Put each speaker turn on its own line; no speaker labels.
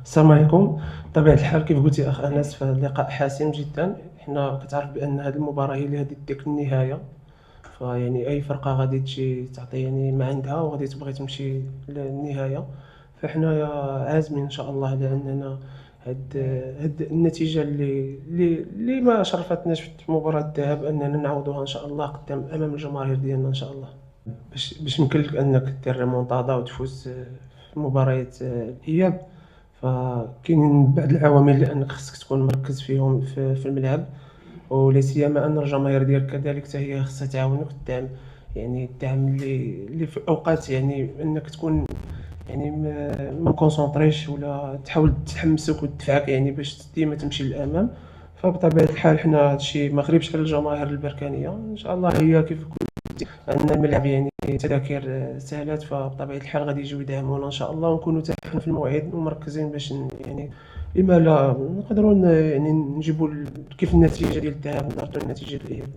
السلام عليكم. بطبيعة الحال كيف قلت يا أخ أنس، فاللقاء حاسم جدا. حنا كتعرف بأن هذه المباراة هي اللي غادي ديك النهاية. فيعني أي فرقة غادي تجي تعطي يعني ما عندها وغادي تبغي تمشي للنهاية. فحنايا عازمين إن شاء الله على أننا هاد النتيجة اللي ما شرفتناش في مباراة الذهاب أننا نعوضوها إن شاء الله قدام أمام الجماهير ديالنا إن شاء الله. باش يمكن لك أنك دير ريمونتادا وتفوز في مباريات الإياب. فكاينين بعض العوامل اللي أنك خصك تكون مركز فيهم في الملعب، ولا سيما أن الجماهير ديالك كذلك حتى هي خصها تعاونك الدعم. يعني الدعم اللي في أوقات يعني أنك تكون يعني ما كونسونطريش ولا تحاول تحمسك وتدفعك يعني باش ديما تمشي للأمام. فبطبيعة الحال حنا هادشي ما غريبش على الجماهير البركانية إن شاء الله. هي كيف عندنا الملعب يعني تذاكر سهلات، فبطبيعة الحال غادي يجيو يدعمونا إن شاء الله، ونكونوا حتى حنا في الموعد ومركزين باش يعني لما لا نقدروا يعني نجيبوا كيف النتيجة ديال الذهاب نضبطوا النتيجة ديال الإياب.